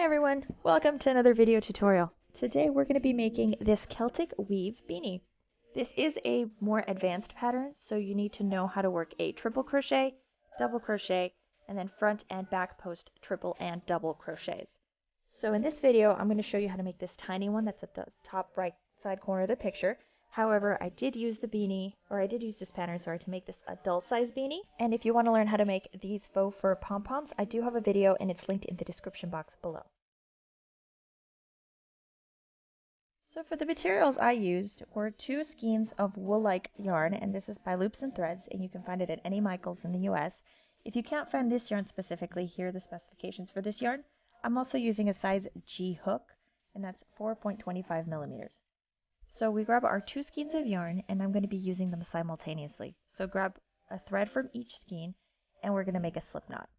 Hi everyone, welcome to another video tutorial. Today we're going to be making this Celtic weave beanie. This is a more advanced pattern, so you need to know how to work a triple crochet, double crochet, and then front and back post triple and double crochets. So in this video I'm going to show you how to make this tiny one that's at the top right side corner of the picture. However, I did use this pattern, to make this adult size beanie. And if you want to learn how to make these faux fur pom-poms, I do have a video and it's linked in the description box below. So for the materials I used were 2 skeins of Woolike yarn, and this is by Loops and Threads, and you can find it at any Michaels in the US. If you can't find this yarn specifically, here are the specifications for this yarn. I'm also using a size G hook, and that's 4.25 millimeters. So we grab our 2 skeins of yarn, and I'm going to be using them simultaneously. So grab a thread from each skein, and we're going to make a slip knot.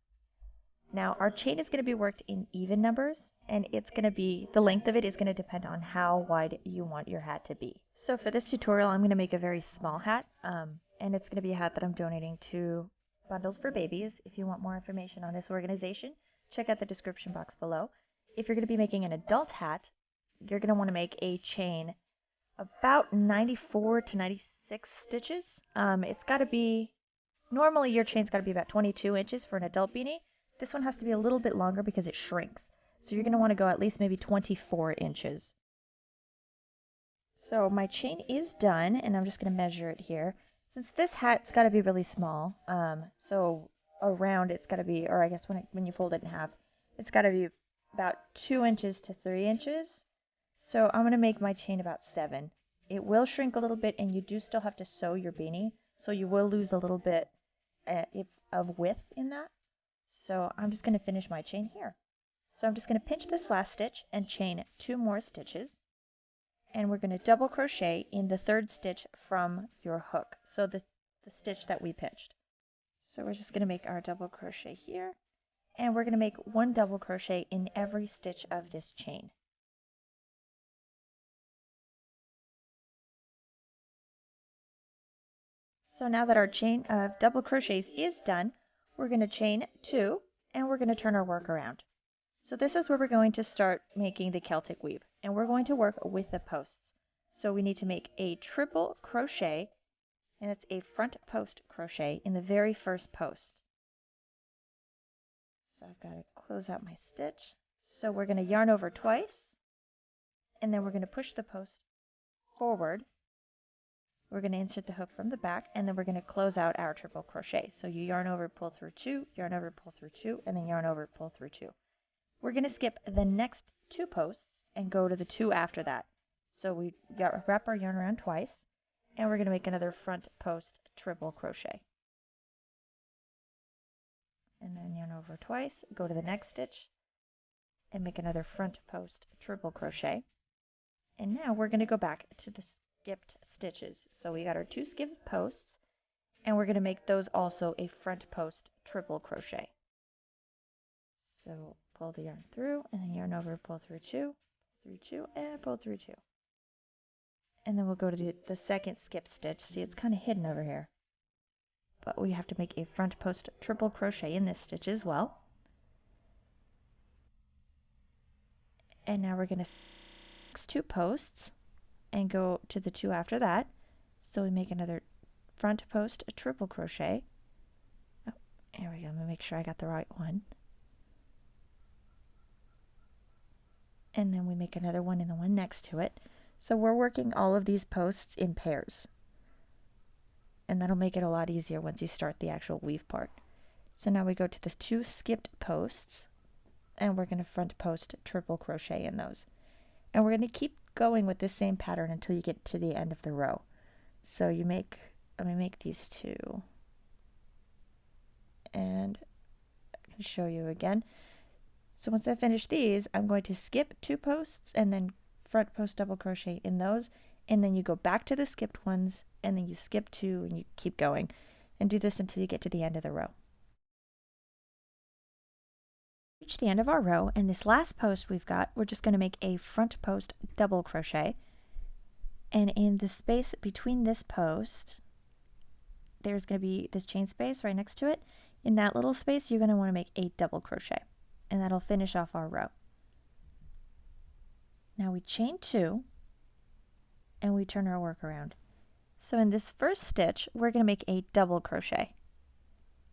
Now our chain is going to be worked in even numbers, and the length of it is going to depend on how wide you want your hat to be. So for this tutorial I'm going to make a very small hat, and it's going to be a hat that I'm donating to Bundles for Babies. If you want more information on this organization, check out the description box below. If you're going to be making an adult hat, you're going to want to make a chain about 94 to 96 stitches. Normally your chain's got to be about 22 inches for an adult beanie. This one has to be a little bit longer because it shrinks. So you're going to want to go at least maybe 24 inches. So my chain is done, and I'm just going to measure it here. Since this hat's got to be really small, so around it's got to be, or I guess when you fold it in half, it's got to be about 2 inches to 3 inches. So I'm going to make my chain about 7. It will shrink a little bit, and you do still have to sew your beanie, so you will lose a little bit of width in that. So I'm just going to finish my chain here. So I'm just going to pinch this last stitch and chain 2 more stitches, and we're going to double crochet in the 3rd stitch from your hook, so the stitch that we pinched. So we're just going to make our double crochet here, and we're going to make 1 double crochet in every stitch of this chain. So now that our chain of double crochets is done, we're going to chain 2, and we're going to turn our work around. So this is where we're going to start making the Celtic weave, and we're going to work with the posts. So we need to make a triple crochet, and it's a front post crochet in the very first post. So I've got to close out my stitch. So we're going to yarn over twice, and then we're going to push the post forward. We're going to insert the hook from the back, and then we're going to close out our triple crochet. So you yarn over, pull through 2, yarn over, pull through 2, and then yarn over, pull through 2. We're going to skip the next 2 posts and go to the 2 after that. So we wrap our yarn around twice, and we're going to make another front post triple crochet. And then yarn over twice, go to the next stitch, and make another front post triple crochet. And now we're going to go back to the skipped stitches. So we got our 2 skipped posts, and we're going to make those also a front post triple crochet. So pull the yarn through, and then yarn over, pull through 2, and pull through 2. And then we'll go to the second skip stitch. See, it's kind of hidden over here. But we have to make a front post triple crochet in this stitch as well. And now we're going to fix 2 posts and go to the 2 after that. So we make another front post triple crochet. Oh, here we go. Let me make sure I got the right one. And then we make another one in the one next to it. So we're working all of these posts in pairs. And that'll make it a lot easier once you start the actual weave part. So now we go to the 2 skipped posts, and we're going to front post triple crochet in those. And we're going to keep going with this same pattern until you get to the end of the row. So let me make these 2. And I'm going to show you again. So once I finish these, I'm going to skip 2 posts and then front post double crochet in those, and then you go back to the skipped ones, and then you skip 2, and you keep going, and do this until you get to the end of the row. Reach the end of our row, and this last post we're just going to make a front post double crochet, and in the space between this post, there's going to be this chain space right next to it. In that little space, you're going to want to make a double crochet, and that'll finish off our row. Now we chain 2 and we turn our work around. So in this first stitch, we're going to make a double crochet.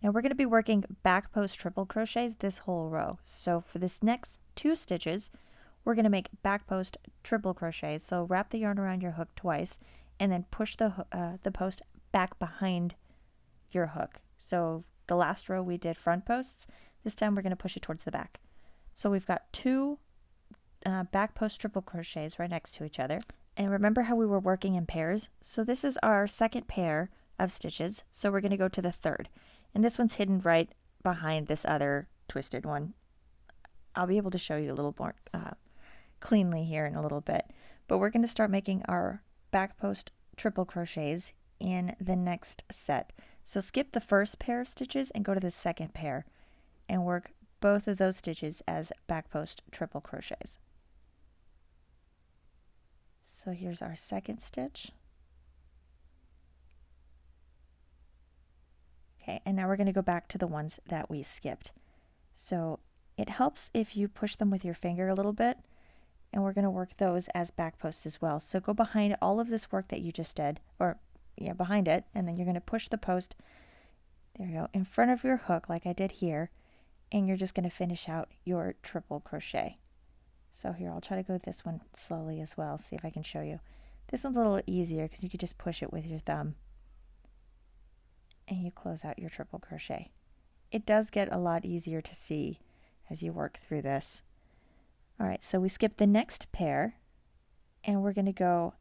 Now we're going to be working back post triple crochets this whole row. So for this next 2 stitches, we're going to make back post triple crochets. So wrap the yarn around your hook twice and then push the post back behind your hook. So the last row we did front posts. This time we're going to push it towards the back. So we've got 2 back post triple crochets right next to each other. And remember how we were working in pairs? So this is our second pair of stitches. So we're going to go to the third. And this one's hidden right behind this other twisted one. I'll be able to show you a little more cleanly here in a little bit. But we're going to start making our back post triple crochets in the next set. So skip the first pair of stitches and go to the second pair and work both of those stitches as back post triple crochets. So here's our second stitch. Okay, and now we're going to go back to the ones that we skipped. So it helps if you push them with your finger a little bit, and we're going to work those as back posts as well. So go behind all of this work that you just did, or yeah, behind it, and then you're going to push the post, there you go, in front of your hook like I did here, and you're just going to finish out your triple crochet. So here, I'll try to go this one slowly as well, see if I can show you. This one's a little easier because you could just push it with your thumb and you close out your triple crochet. It does get a lot easier to see as you work through this. Alright, so we skip the next pair and we're going to go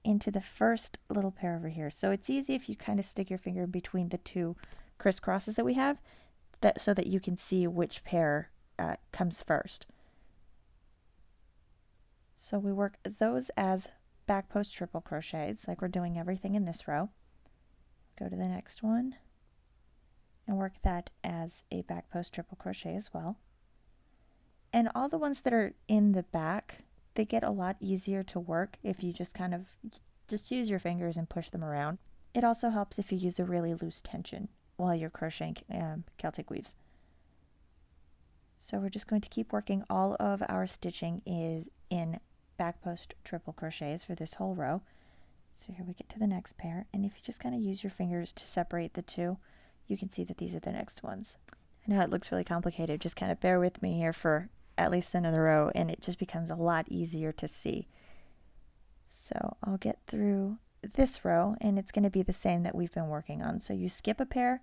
into the first little pair over here. So it's easy if you kind of stick your finger between the 2 crisscrosses that we have, so that you can see which pair comes first. So we work those as back post triple crochets like we're doing everything in this row. Go to the next one and work that as a back post triple crochet as well. And all the ones that are in the back, they get a lot easier to work if you just kind of use your fingers and push them around. It also helps if you use a really loose tension while you're crocheting Celtic weaves. So we're just going to keep working. All of our stitching is in back post triple crochets for this whole row. So here we get to the next pair, and if you just kind of use your fingers to separate the 2, you can see that these are the next ones. I know it looks really complicated, just kind of bear with me here for at least another row, and it just becomes a lot easier to see. So I'll get through this row, and it's going to be the same that we've been working on. So you skip a pair,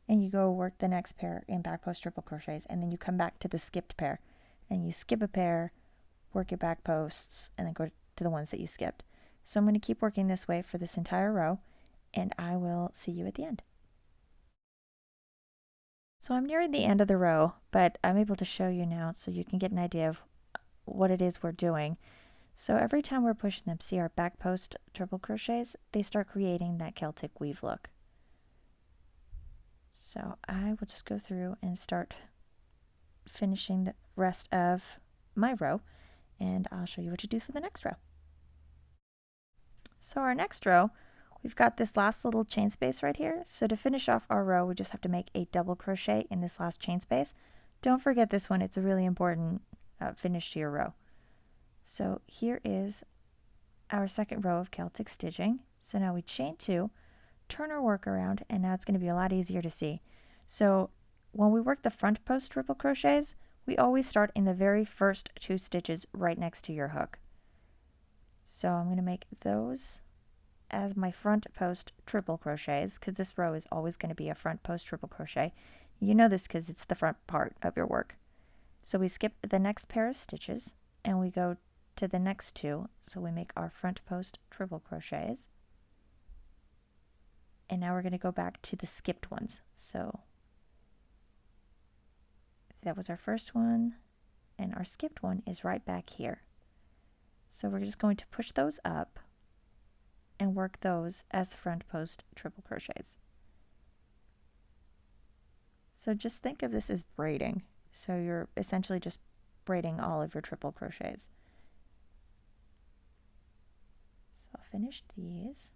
and you go work the next pair in back post triple crochets, and then you come back to the skipped pair, and you skip a pair, work your back posts, and then go to the ones that you skipped. So I'm going to keep working this way for this entire row, and I will see you at the end. So I'm nearing the end of the row, but I'm able to show you now so you can get an idea of what it is we're doing. So every time we're pushing them, see our back post triple crochets, they start creating that Celtic weave look. So I will just go through and start finishing the rest of my row, and I'll show you what to do for the next row. So our next row, we've got this last little chain space right here. So to finish off our row, we just have to make a double crochet in this last chain space. Don't forget this one, it's a really important finish to your row. So here is our second row of Celtic stitching. So now we chain 2, turn our work around, and now it's going to be a lot easier to see. So when we work the front post triple crochets, we always start in the very first 2 stitches right next to your hook. So I'm going to make those as my front post triple crochets, because this row is always going to be a front post triple crochet. You know this because it's the front part of your work. So we skip the next pair of stitches and we go to the next 2. So we make our front post triple crochets. And now we're going to go back to the skipped ones. So that was our first one, and our skipped one is right back here. So we're just going to push those up and work those as front post triple crochets. So just think of this as braiding. So you're essentially just braiding all of your triple crochets. So I'll finish these,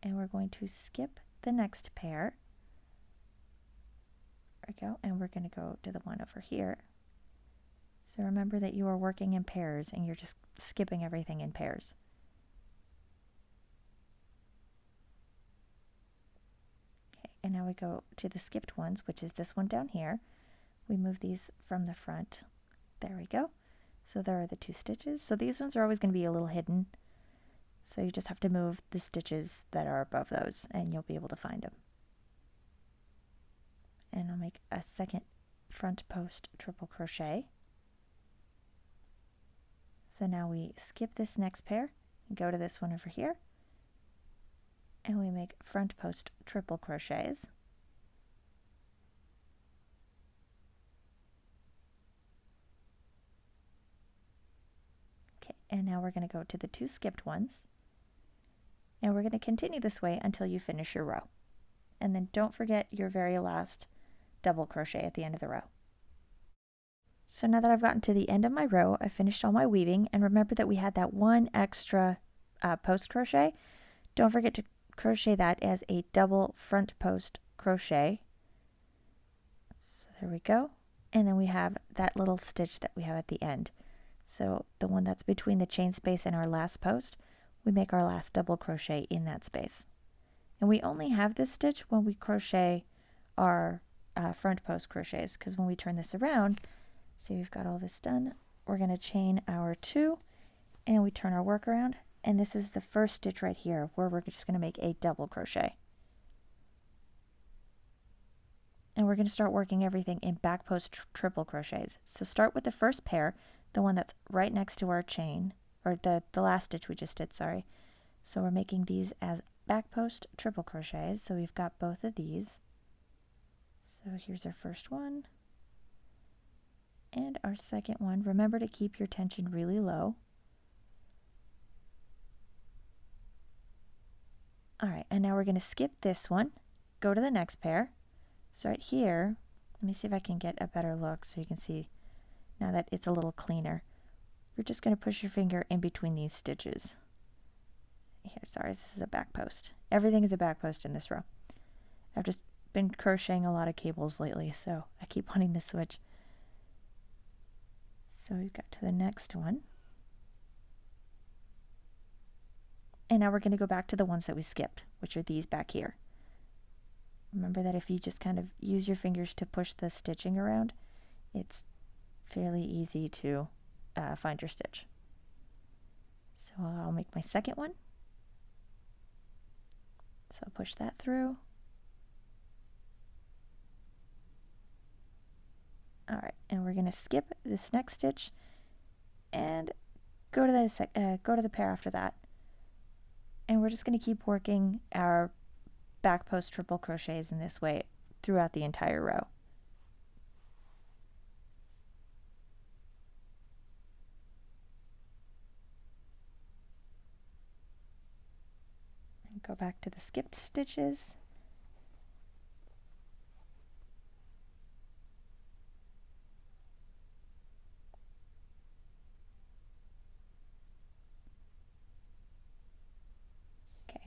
and we're going to skip the next pair. There we go, and we're going to go to the one over here. So remember that you are working in pairs and you're just skipping everything in pairs. Okay, and now we go to the skipped ones, which is this one down here. We move these from the front. There we go. So there are the 2 stitches. So these ones are always going to be a little hidden. So you just have to move the stitches that are above those and you'll be able to find them. And I'll make a second front post triple crochet. So now we skip this next pair and go to this one over here. And we make front post triple crochets. Okay, and now we're going to go to the 2 skipped ones. And we're going to continue this way until you finish your row. And then don't forget your very last double crochet at the end of the row. So now that I've gotten to the end of my row, I finished all my weaving, and remember that we had that one extra post crochet. Don't forget to crochet that as a double front post crochet. So there we go. And then we have that little stitch that we have at the end. So the one that's between the chain space and our last post, we make our last double crochet in that space. And we only have this stitch when we crochet our front post crochets, because when we turn this around, see, we've got all this done. We're going to chain our 2 and we turn our work around, and this is the first stitch right here where we're just going to make a double crochet. And we're going to start working everything in back post triple crochets. So start with the first pair, the one that's right next to our chain, or the last stitch we just did, sorry. So we're making these as back post triple crochets. So we've got both of these. So here's our first one and our second one. Remember to keep your tension really low. Alright, and now we're going to skip this one, go to the next pair. So right here, let me see if I can get a better look so you can see now that it's a little cleaner. You're just going to push your finger in between these stitches. Here, sorry, this is a back post. Everything is a back post in this row. I've just been crocheting a lot of cables lately, so I keep wanting to switch. So we've got to the next one. And now we're going to go back to the ones that we skipped, which are these back here. Remember that if you just kind of use your fingers to push the stitching around, it's fairly easy to find your stitch. So I'll make my second one. So I'll push that through. Alright, and we're going to skip this next stitch and go to the pair after that. And we're just going to keep working our back post triple crochets in this way throughout the entire row. And go back to the skipped stitches.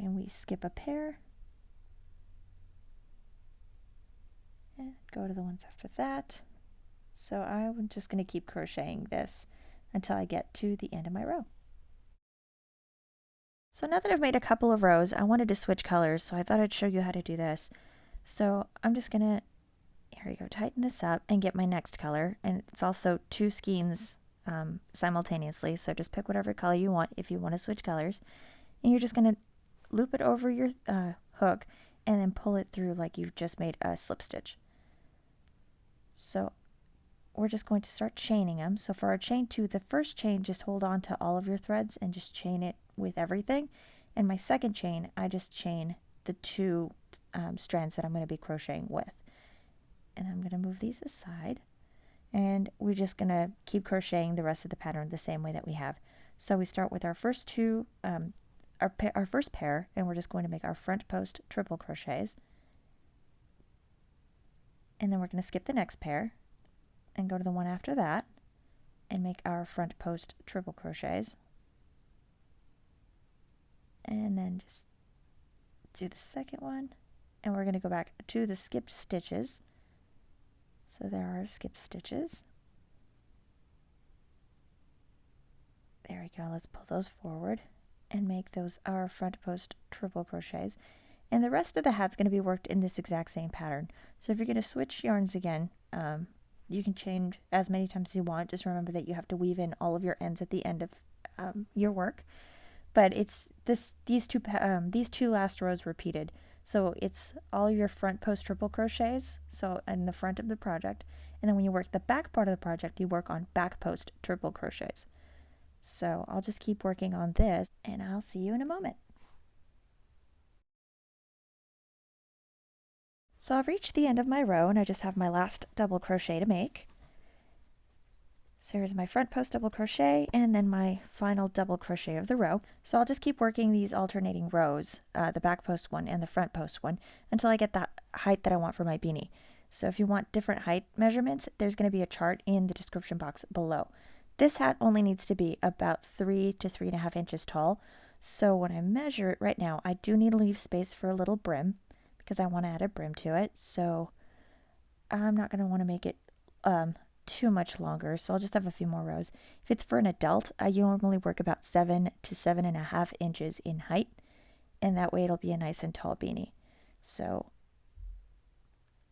And we skip a pair and go to the ones after that. So I'm just going to keep crocheting this until I get to the end of my row. So now that I've made a couple of rows, I wanted to switch colors, so I thought I'd show you how to do this. So I'm just going to, here we go, tighten this up and get my next color. And it's also 2 skeins simultaneously, so just pick whatever color you want if you want to switch colors. And you're just going to loop it over your hook and then pull it through like you've just made a slip stitch. So we're just going to start chaining them. So for our chain 2, the first chain, just hold on to all of your threads and just chain it with everything. And my second chain, I just chain the 2 strands that I'm going to be crocheting with. And I'm going to move these aside. And we're just going to keep crocheting the rest of the pattern the same way that we have. So we start with our first 2 our first pair, and we're just going to make our front post triple crochets, and then we're going to skip the next pair and go to the one after that and make our front post triple crochets, and then just do the second one, and we're going to go back to the skipped stitches. So there are skipped stitches, go, let's pull those forward and make those our front post triple crochets. And the rest of the hat's going to be worked in this exact same pattern. So if you're going to switch yarns again, you can change as many times as you want. Just remember that you have to weave in all of your ends at the end of your work. But it's these two last rows repeated. So it's all your front post triple crochets, so in the front of the project. And then when you work the back part of the project, you work on back post triple crochets. So I'll just keep working on this, and I'll see you in a moment. So I've reached the end of my row, and I just have my last double crochet to make. So here's my front post double crochet, and then my final double crochet of the row. So I'll just keep working these alternating rows, the back post one and the front post one, until I get that height that I want for my beanie. So if you want different height measurements, there's going to be a chart in the description box below. This hat only needs to be about 3 to 3.5 inches tall. So when I measure it right now, I do need to leave space for a little brim because I want to add a brim to it. So I'm not going to want to make it too much longer, so I'll just have a few more rows. If it's for an adult, I normally work about 7 to 7.5 inches in height, and that way it'll be a nice and tall beanie. So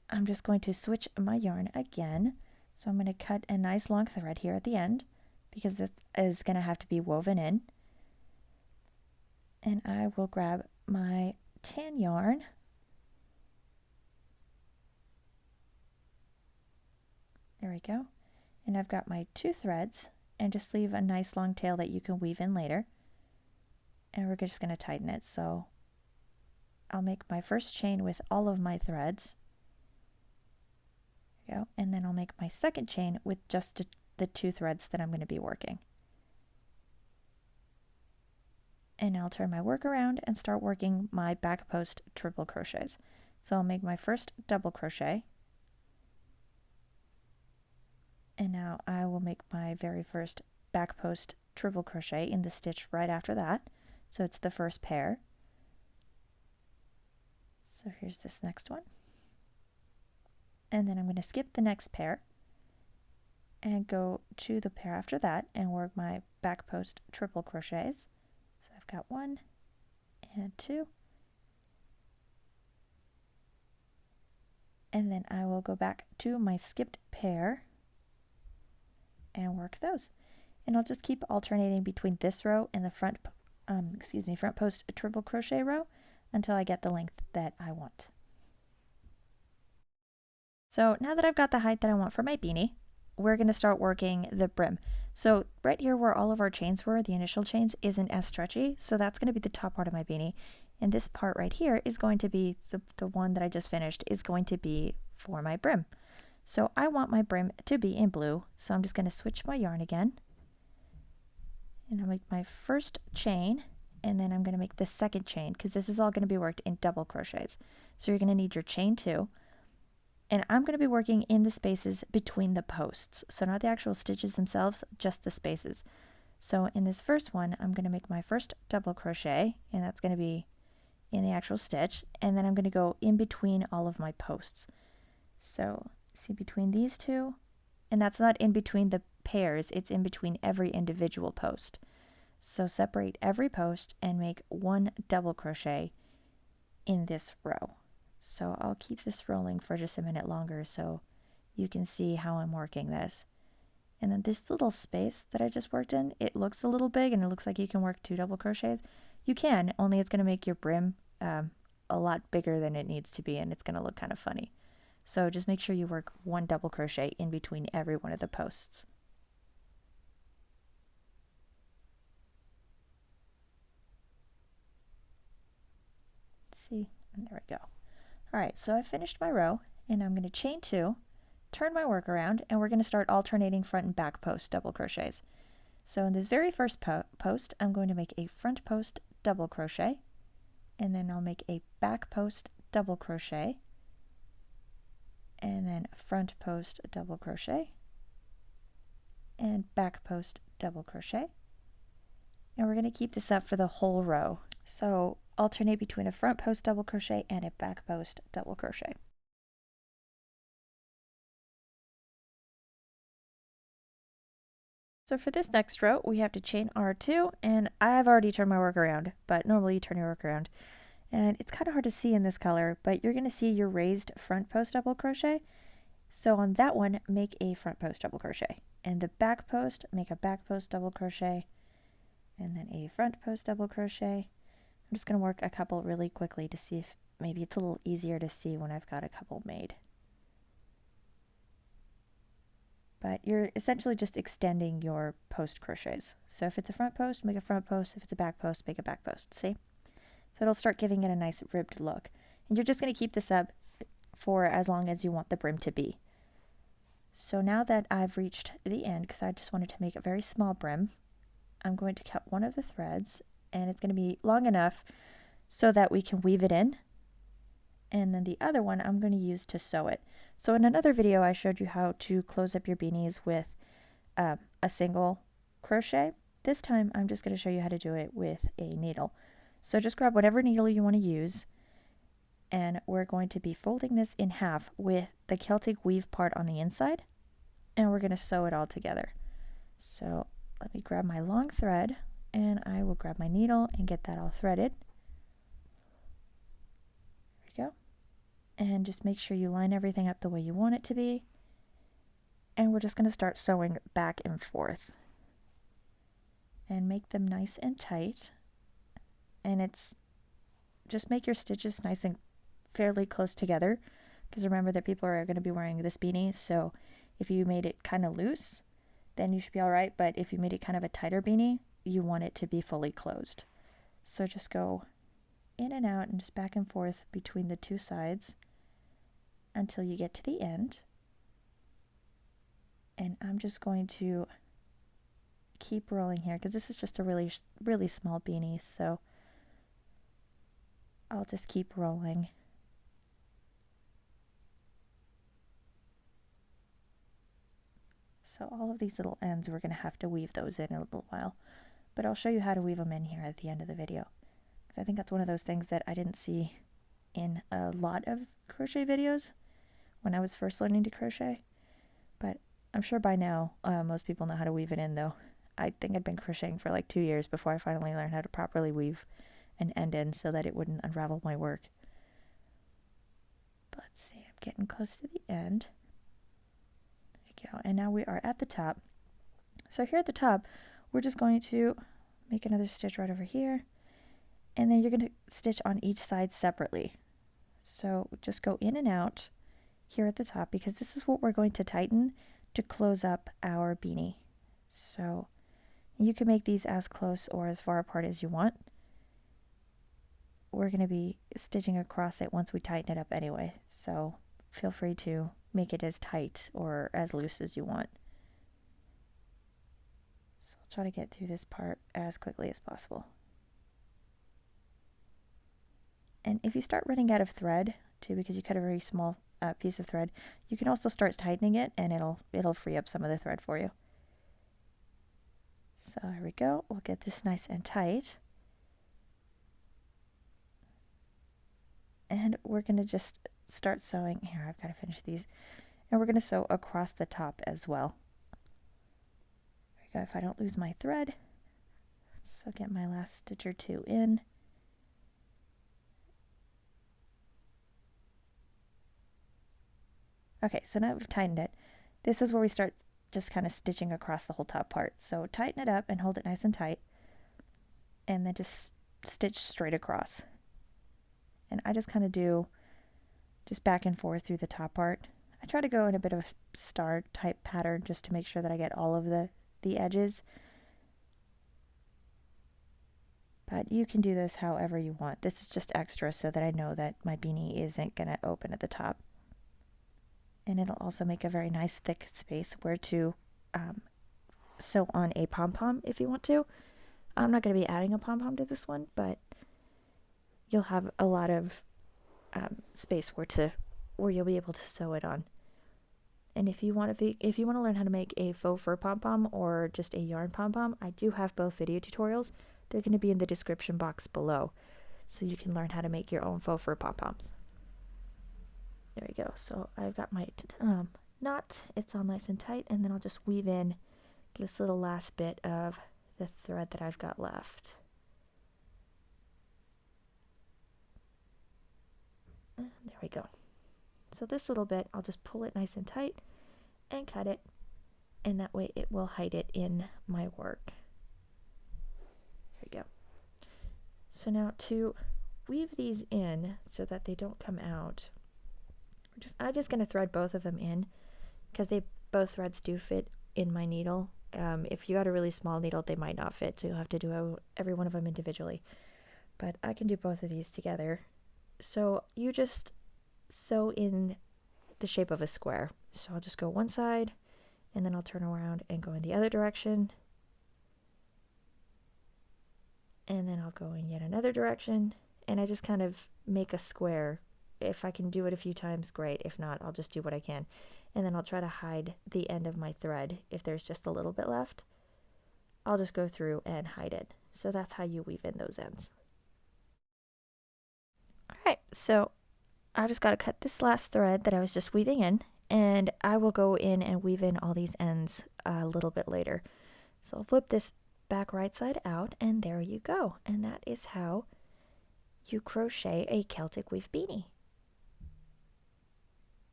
I'm just going to switch my yarn again. So I'm going to cut a nice long thread here at the end because this is going to have to be woven in. And I will grab my tan yarn. There we go. And I've got my 2 threads, and just leave a nice long tail that you can weave in later. And we're just going to tighten it. So I'll make my first chain with all of my threads. There we go. And then I'll make my second chain with just the 2 threads that I'm going to be working. And I'll turn my work around and start working my back post triple crochets. So I'll make my first double crochet. And now I will make my very first back post triple crochet in the stitch right after that. So it's the first pair. So here's this next one. And then I'm going to skip the next pair and go to the pair after that and work my back post triple crochets. So I've got 1 and 2. And then I will go back to my skipped pair and work those. And I'll just keep alternating between this row and the front post triple crochet row until I get the length that I want. So now that I've got the height that I want for my beanie, we're going to start working the brim. So right here where all of our chains were, the initial chains, isn't as stretchy, so that's going to be the top part of my beanie. And this part right here is going to be the one that I just finished is going to be for my brim. So I want my brim to be in blue, so I'm just going to switch my yarn again. And I'll make my first chain, and then I'm going to make the second chain, because this is all going to be worked in double crochets. So you're going to need your chain 2. And I'm going to be working in the spaces between the posts. So not the actual stitches themselves, just the spaces. So in this first one, I'm going to make my first double crochet, and that's going to be in the actual stitch. And then I'm going to go in between all of my posts. So see between these 2, and that's not in between the pairs, it's in between every individual post. So separate every post and make 1 double crochet in this row. So I'll keep this rolling for just a minute longer so you can see how I'm working this. And then this little space that I just worked in, it looks a little big and it looks like you can work 2 double crochets. You can, only it's going to make your brim a lot bigger than it needs to be, and it's going to look kind of funny. So just make sure you work 1 double crochet in between every one of the posts. See, and there we go. Alright, so I finished my row, and I'm going to chain 2, turn my work around, and we're going to start alternating front and back post double crochets. So in this very first post, I'm going to make a front post double crochet, and then I'll make a back post double crochet, and then front post double crochet, and back post double crochet. And we're going to keep this up for the whole row. So alternate between a front post double crochet and a back post double crochet. So for this next row, we have to chain our 2, and I've already turned my work around, but normally you turn your work around. And it's kind of hard to see in this color, but you're going to see your raised front post double crochet. So on that one, make a front post double crochet. And the back post, make a back post double crochet, and then a front post double crochet. I'm just going to work a couple really quickly to see if maybe it's a little easier to see when I've got a couple made. But you're essentially just extending your post crochets. So if it's a front post, make a front post. If it's a back post, make a back post. See? So it'll start giving it a nice ribbed look. And you're just going to keep this up for as long as you want the brim to be. So now that I've reached the end, because I just wanted to make a very small brim, I'm going to cut one of the threads, and it's going to be long enough so that we can weave it in. And then the other one I'm going to use to sew it. So in another video I showed you how to close up your beanies with a single crochet. This time I'm just going to show you how to do it with a needle. So just grab whatever needle you want to use, and we're going to be folding this in half with the Celtic weave part on the inside, and we're going to sew it all together. So let me grab my long thread, and I will grab my needle and get that all threaded. There we go. And just make sure you line everything up the way you want it to be. And we're just going to start sewing back and forth. And make them nice and tight. And it's just make your stitches nice and fairly close together. Because remember that people are going to be wearing this beanie. So if you made it kind of loose, then you should be alright. But if you made it kind of a tighter beanie, you want it to be fully closed. So just go in and out and just back and forth between the two sides until you get to the end. And I'm just going to keep rolling here because this is just a really small beanie, so I'll just keep rolling. So all of these little ends, we're going to have to weave those in a little while, but I'll show you how to weave them in here at the end of the video. I think that's one of those things that I didn't see in a lot of crochet videos when I was first learning to crochet, but I'm sure by now most people know how to weave it in, though. I think I'd been crocheting for like 2 years before I finally learned how to properly weave an end in so that it wouldn't unravel my work. But let's see, I'm getting close to the end. There we go, and now we are at the top. So here at the top, we're just going to make another stitch right over here, and then you're going to stitch on each side separately. So just go in and out here at the top because this is what we're going to tighten to close up our beanie. So you can make these as close or as far apart as you want. We're going to be stitching across it once we tighten it up anyway, so feel free to make it as tight or as loose as you want. So I'll try to get through this part as quickly as possible. And if you start running out of thread, too, because you cut a very small piece of thread, you can also start tightening it, and it'll free up some of the thread for you. So here we go. We'll get this nice and tight. And we're going to just start sewing. Here, I've got to finish these. And we're going to sew across the top as well. There we go, if I don't lose my thread. So get my last stitch or two in. Okay, so now we've tightened it. This is where we start just kind of stitching across the whole top part. So tighten it up and hold it nice and tight. And then just stitch straight across. And I just kind of do just back and forth through the top part. I try to go in a bit of a star type pattern just to make sure that I get all of the edges. But you can do this however you want. This is just extra so that I know that my beanie isn't going to open at the top. And it'll also make a very nice thick space where to sew on a pom-pom if you want to. I'm not going to be adding a pom-pom to this one, but you'll have a lot of space where you'll be able to sew it on. And if you want to learn how to make a faux fur pom-pom or just a yarn pom-pom, I do have both video tutorials. They're going to be in the description box below, so you can learn how to make your own faux fur pom-poms. There we go. So I've got my knot. It's all nice and tight, and then I'll just weave in this little last bit of the thread that I've got left. And there we go. So this little bit, I'll just pull it nice and tight and cut it, and that way it will hide it in my work. There we go. So now to weave these in so that they don't come out, I'm just going to thread both of them in because both threads do fit in my needle. If you got a really small needle, they might not fit, so you'll have to do every one of them individually. But I can do both of these together. So you just sew in the shape of a square. So I'll just go one side, and then I'll turn around and go in the other direction. And then I'll go in yet another direction, and I just kind of make a square. If I can do it a few times, great. If not, I'll just do what I can. And then I'll try to hide the end of my thread. If there's just a little bit left, I'll just go through and hide it. So that's how you weave in those ends. Alright, so I just got to cut this last thread that I was just weaving in, and I will go in and weave in all these ends a little bit later. So I'll flip this back right side out, and there you go. And that is how you crochet a Celtic weave beanie.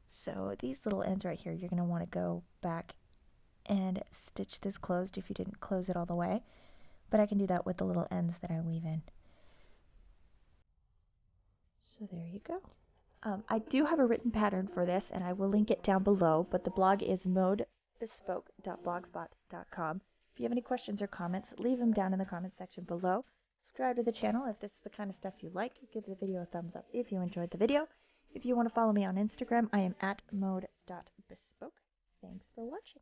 So these little ends right here, you're going to want to go back and stitch this closed if you didn't close it all the way. But I can do that with the little ends that I weave in. So there you go. I do have a written pattern for this, and I will link it down below, but the blog is modebespoke.blogspot.com. If you have any questions or comments, leave them down in the comment section below. Subscribe to the channel if this is the kind of stuff you like. Give the video a thumbs up if you enjoyed the video. If you want to follow me on Instagram, I am at mode.bespoke. Thanks for watching.